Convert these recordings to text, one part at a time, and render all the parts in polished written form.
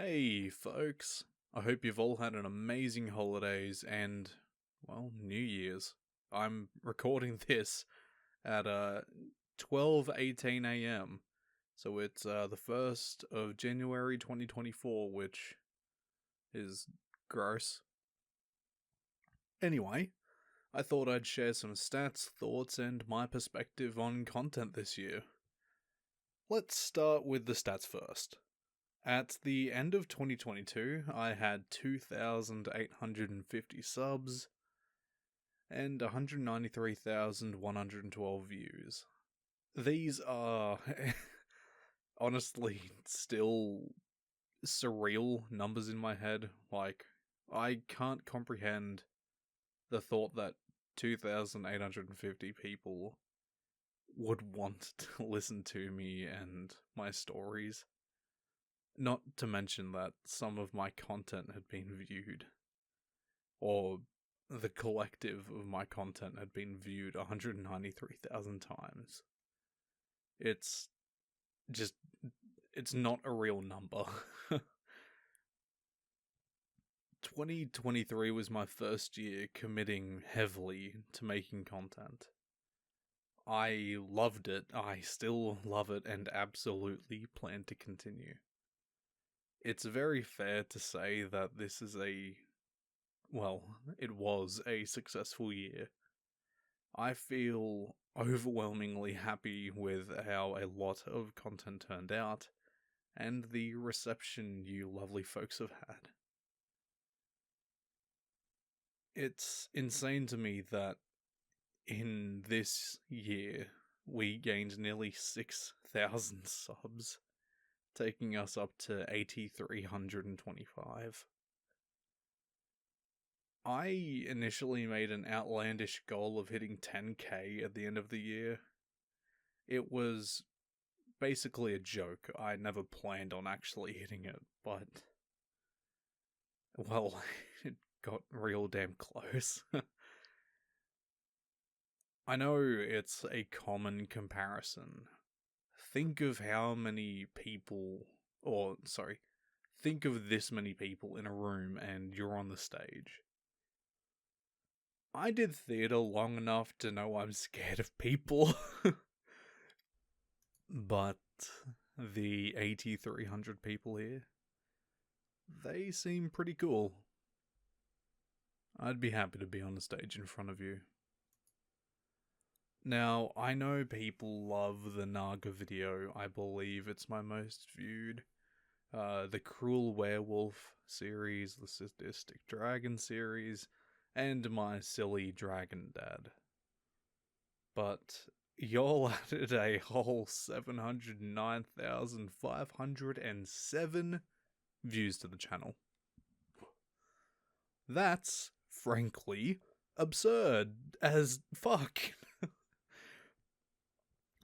Hey, folks. I hope you've all had an amazing holidays and, well, New Year's. I'm recording this at 12:18 a.m. So it's the 1st of January 2024, which is gross. Anyway, I thought I'd share some stats, thoughts, and my perspective on content this year. Let's start with the stats first. At the end of 2022, I had 2,850 subs and 193,112 views. These are honestly still surreal numbers in my head. Like, I can't comprehend the thought that 2,850 people would want to listen to me and my stories. Not to mention that some of my content had been viewed, or the collective of my content had been viewed 193,000 times. It's just, it's not a real number. 2023 was my first year committing heavily to making content. I loved it, I still love it, and absolutely plan to continue. It's very fair to say that this is it was a successful year. I feel overwhelmingly happy with how a lot of content turned out, and the reception you lovely folks have had. It's insane to me that in this year we gained nearly 6,000 subs, taking us up to 8,325. I initially made an outlandish goal of hitting 10k at the end of the year. It was basically a joke. I never planned on actually hitting it, but, well, it got real damn close. I know it's a common comparison. Think of how many people, think of this many people in a room and you're on the stage. I did theatre long enough to know I'm scared of people. But the 8,300 people here, they seem pretty cool. I'd be happy to be on the stage in front of you. Now, I know people love the Naga video. I believe it's my most viewed. The Cruel Werewolf series, the Sadistic Dragon series, and my Silly Dragon Dad. But y'all added a whole 709,507 views to the channel. That's, frankly, absurd as fuck.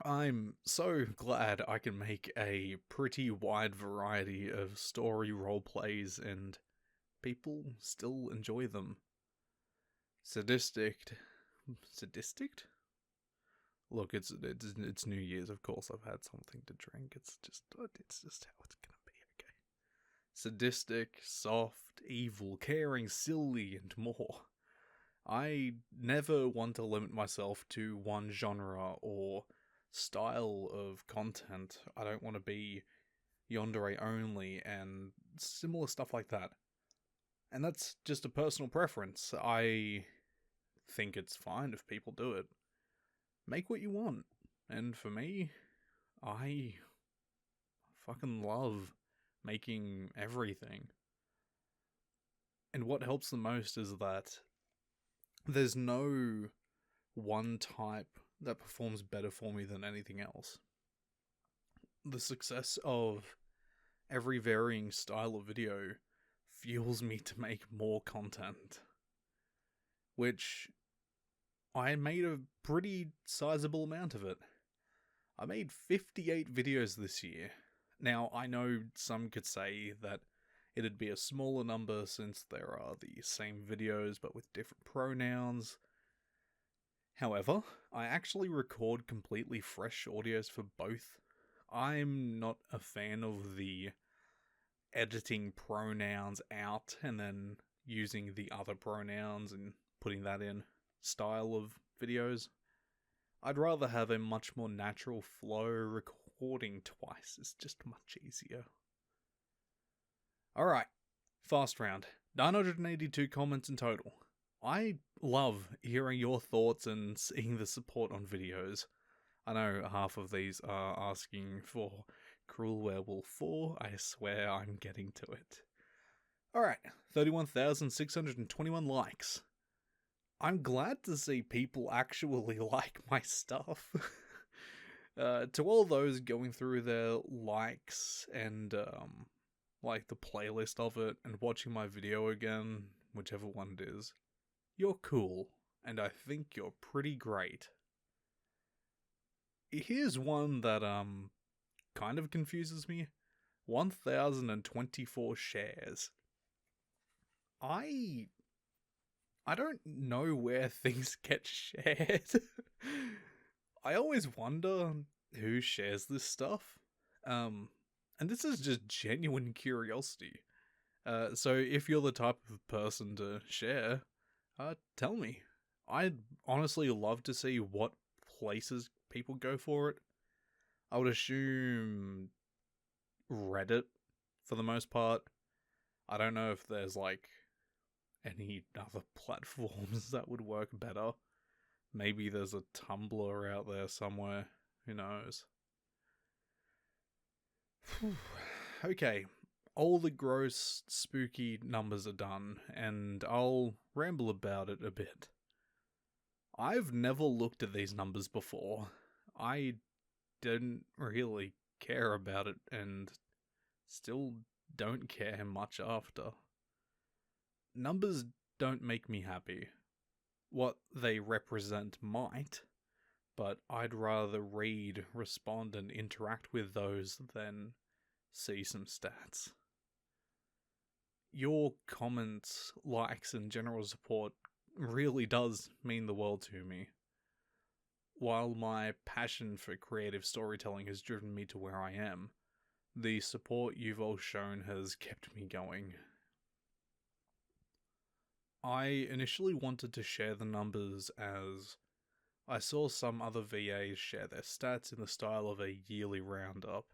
I'm so glad I can make a pretty wide variety of story roleplays and people still enjoy them. Sadistic? Look, it's New Year's, of course I've had something to drink. It's just how it's gonna be, okay? Sadistic, soft, evil, caring, silly, and more. I never want to limit myself to one genre or style of content. I don't want to be yandere only and similar stuff like that. And that's just a personal preference. I think it's fine if people do it. Make what you want. And for me, I fucking love making everything. And what helps the most is that there's no one type that performs better for me than anything else. The success of every varying style of video fuels me to make more content, which I made a pretty sizable amount of it. I made 58 videos this year. Now, I know some could say that it'd be a smaller number since there are the same videos but with different pronouns. However, I actually record completely fresh audios for both. I'm not a fan of the editing pronouns out and then using the other pronouns and putting that in style of videos. I'd rather have a much more natural flow. Recording twice is just much easier. Alright, fast round. 982 comments in total. I love hearing your thoughts and seeing the support on videos. I know half of these are asking for Cruel Werewolf 4. I swear I'm getting to it. Alright, 31,621 likes. I'm glad to see people actually like my stuff. To all those going through their likes and like the playlist of it and watching my video again, whichever one it is, you're cool, and I think you're pretty great. Here's one that kind of confuses me. 1,024 shares. I don't know where things get shared. I always wonder who shares this stuff. And this is just genuine curiosity. So if you're the type of person to share, tell me. I'd honestly love to see what places people go for it. I would assume Reddit for the most part. I don't know if there's like any other platforms that would work better. Maybe there's a Tumblr out there somewhere. Who knows? Okay, all the gross, spooky numbers are done, and I'll ramble about it a bit. I've never looked at these numbers before. I didn't really care about it, and still don't care much after. Numbers don't make me happy. What they represent might, but I'd rather read, respond, and interact with those than see some stats. Your comments, likes, and general support really does mean the world to me. While my passion for creative storytelling has driven me to where I am, the support you've all shown has kept me going. I initially wanted to share the numbers as I saw some other VAs share their stats in the style of a yearly roundup.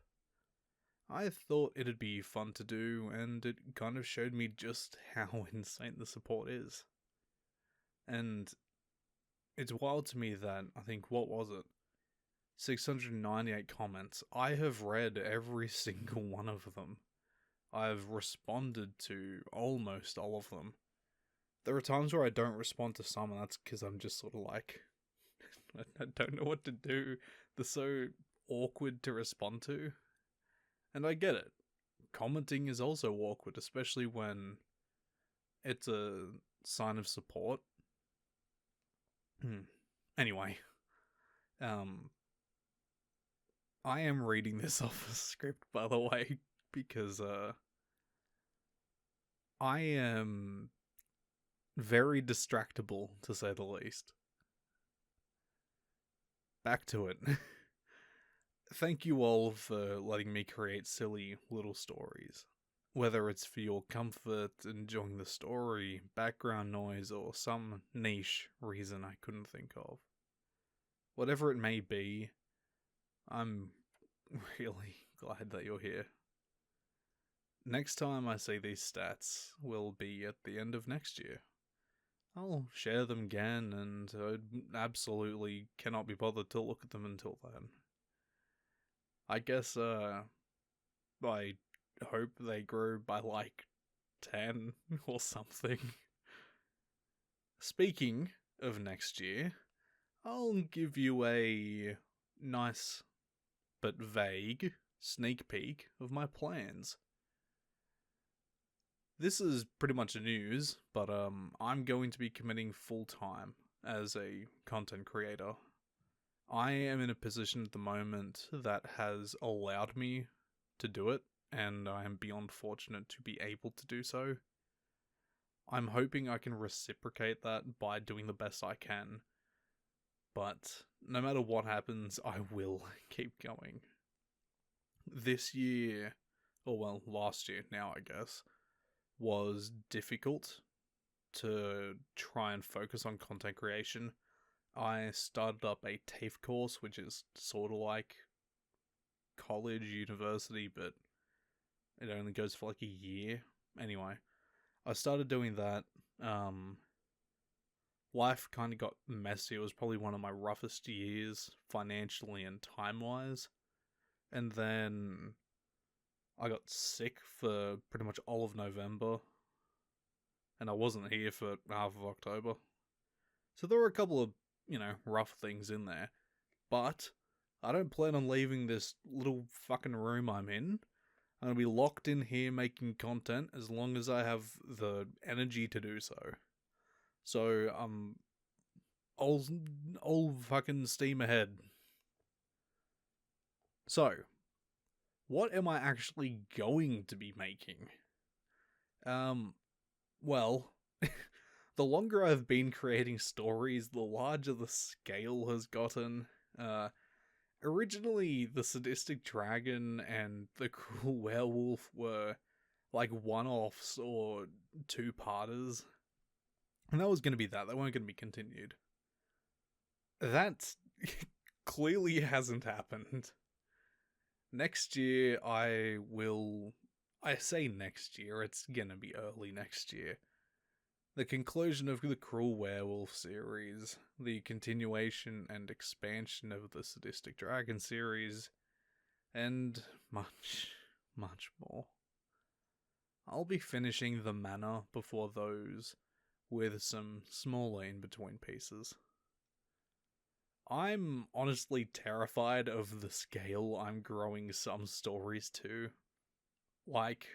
I thought it'd be fun to do, and it kind of showed me just how insane the support is. And it's wild to me that, I think, what was it? 698 comments. I have read every single one of them. I've responded to almost all of them. There are times where I don't respond to some, and that's because I'm just sort of like, I don't know what to do. They're so awkward to respond to. And I get it. Commenting is also awkward, especially when it's a sign of support. Anyway, I am reading this off a script, by the way, because I am very distractible, to say the least. Back to it. Thank you all for letting me create silly little stories. Whether it's for your comfort, enjoying the story, background noise, or some niche reason I couldn't think of. Whatever it may be, I'm really glad that you're here. Next time I see these stats will be at the end of next year. I'll share them again, and I absolutely cannot be bothered to look at them until then. I guess, I hope they grow by like 10 or something. Speaking of next year, I'll give you a nice but vague sneak peek of my plans. This is pretty much news, but I'm going to be committing full time as a content creator. I am in a position at the moment that has allowed me to do it, and I am beyond fortunate to be able to do so. I'm hoping I can reciprocate that by doing the best I can, but no matter what happens, I will keep going. This year, or well, last year now, I guess, was difficult to try and focus on content creation. I started up a TAFE course, which is sort of like college, university, but it only goes for like a year. Anyway, I started doing that. Um, Life kind of got messy. It was probably one of my roughest years, financially and time wise. And then I got sick for pretty much all of November, and I wasn't here for half of October. So there were a couple of, rough things in there. But I don't plan on leaving this little fucking room I'm in. I'm gonna be locked in here making content as long as I have the energy to do so. So, all fucking steam ahead. So, what am I actually going to be making? Well, the longer I've been creating stories, the larger the scale has gotten. Originally, the Sadistic Dragon and the Cruel Werewolf were like one-offs or two-parters. And that was going to be that. They weren't going to be continued. That clearly hasn't happened. Next year, I say next year, it's going to be early next year. The conclusion of the Cruel Werewolf series, the continuation and expansion of the Sadistic Dragon series, and much, much more. I'll be finishing the Manor before those, with some smaller in-between pieces. I'm honestly terrified of the scale I'm growing some stories to. Like,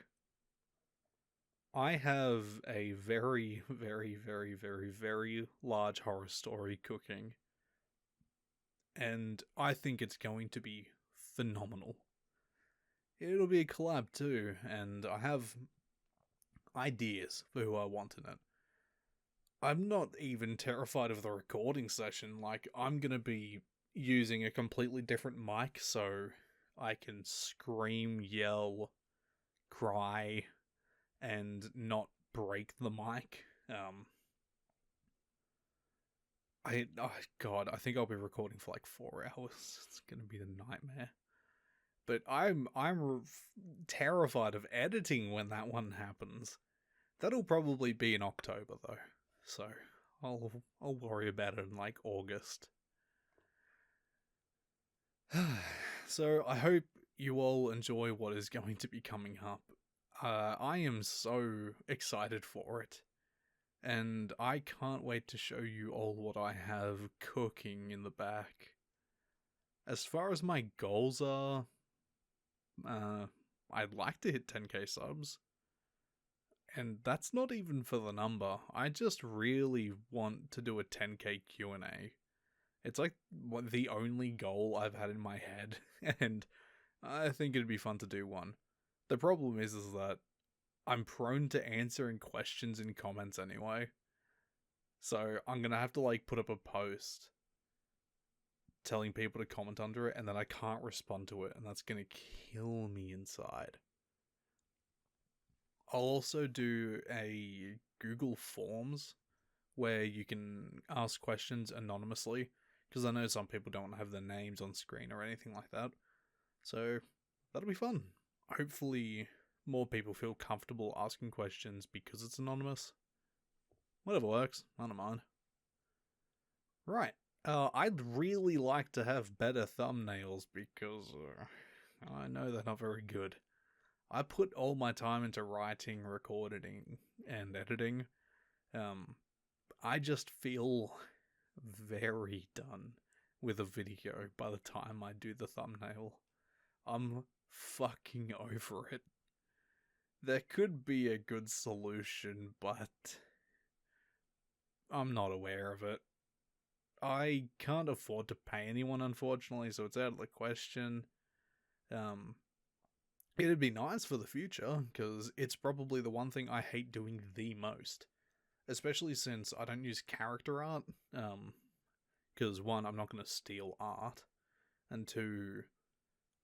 I have a very, very, very, very, very large horror story cooking, and I think it's going to be phenomenal. It'll be a collab too, and I have ideas for who I want in it. I'm not even terrified of the recording session. Like, I'm gonna be using a completely different mic so I can scream, yell, cry, and not break the mic. God, I think I'll be recording for like 4 hours. It's gonna be a nightmare. But I'm terrified of editing when that one happens. That'll probably be in October though, so I'll worry about it in like August. So I hope you all enjoy what is going to be coming up. I am so excited for it, and I can't wait to show you all what I have cooking in the back. As far as my goals are, I'd like to hit 10k subs. And that's not even for the number. I just really want to do a 10k Q&A. It's like the only goal I've had in my head, and I think it'd be fun to do one. The problem is that I'm prone to answering questions in comments anyway. So I'm gonna have to like put up a post telling people to comment under it, and then I can't respond to it, and that's gonna kill me inside. I'll also do a Google Forms where you can ask questions anonymously, because I know some people don't want to have their names on screen or anything like that. So that'll be fun. Hopefully more people feel comfortable asking questions because it's anonymous. Whatever works, I don't mind. Right. I'd really like to have better thumbnails because I know they're not very good. I put all my time into writing, recording, and editing. I just feel very done with a video by the time I do the thumbnail. I'm fucking over it. There could be a good solution, but I'm not aware of it. I can't afford to pay anyone, unfortunately, so it's out of the question. It'd be nice for the future, because it's probably the one thing I hate doing the most. Especially since I don't use character art, because one, I'm not going to steal art, and two,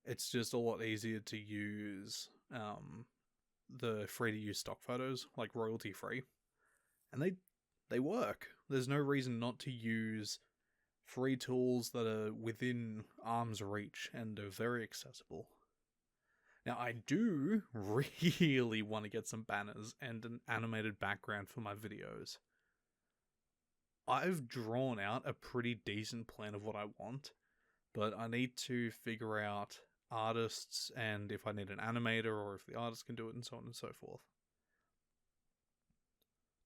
it's just a lot easier to use the free to use stock photos, like royalty free, and they work. There's no reason not to use free tools that are within arm's reach and are very accessible. Now, I do really want to get some banners and an animated background for my videos. I've drawn out a pretty decent plan of what I want, but I need to figure out artists and if I need an animator or if the artist can do it and so on and so forth.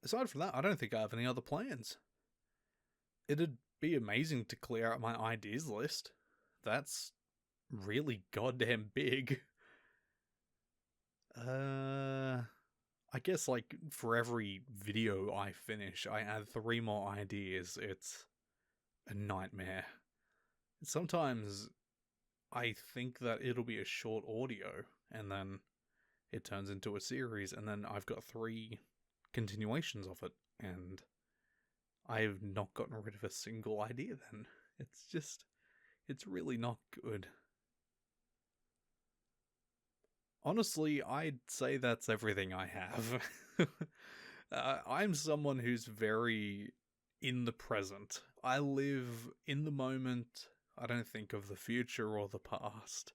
Aside from that, I don't think I have any other plans. It'd be amazing to clear out my ideas list. That's really goddamn big. I guess, like, for every video I finish, I add 3 more ideas. It's a nightmare. Sometimes I think that it'll be a short audio, and then it turns into a series, and then I've got 3 continuations of it, and I've not gotten rid of a single idea then. It's really not good. Honestly, I'd say that's everything I have. I'm someone who's very in the present. I live in the moment. I don't think of the future or the past.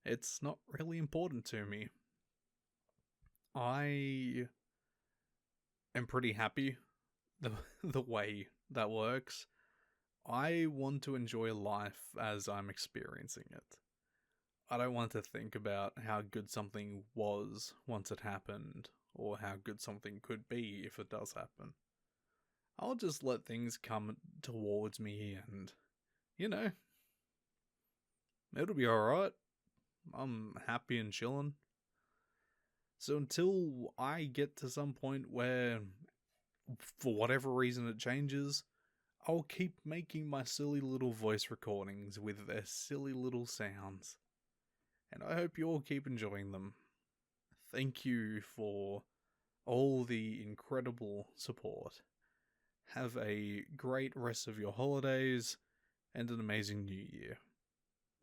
It's not really important to me. I am pretty happy the way that works. I want to enjoy life as I'm experiencing it. I don't want to think about how good something was once it happened, or how good something could be if it does happen. I'll just let things come towards me and, it'll be alright. I'm happy and chilling. So until I get to some point where, for whatever reason it changes, I'll keep making my silly little voice recordings with their silly little sounds. And I hope you all keep enjoying them. Thank you for all the incredible support. Have a great rest of your holidays and an amazing new year.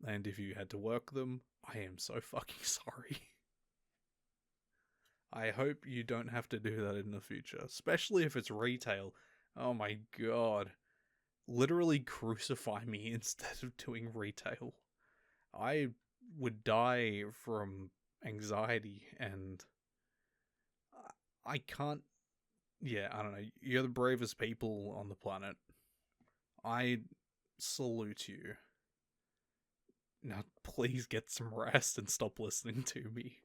And if you had to work them, I am so fucking sorry. I hope you don't have to do that in the future, especially if it's retail. Oh my god. Literally crucify me instead of doing retail. I would die from anxiety, and I can't. Yeah, I don't know. You're the bravest people on the planet. I salute you. Now, please get some rest and stop listening to me.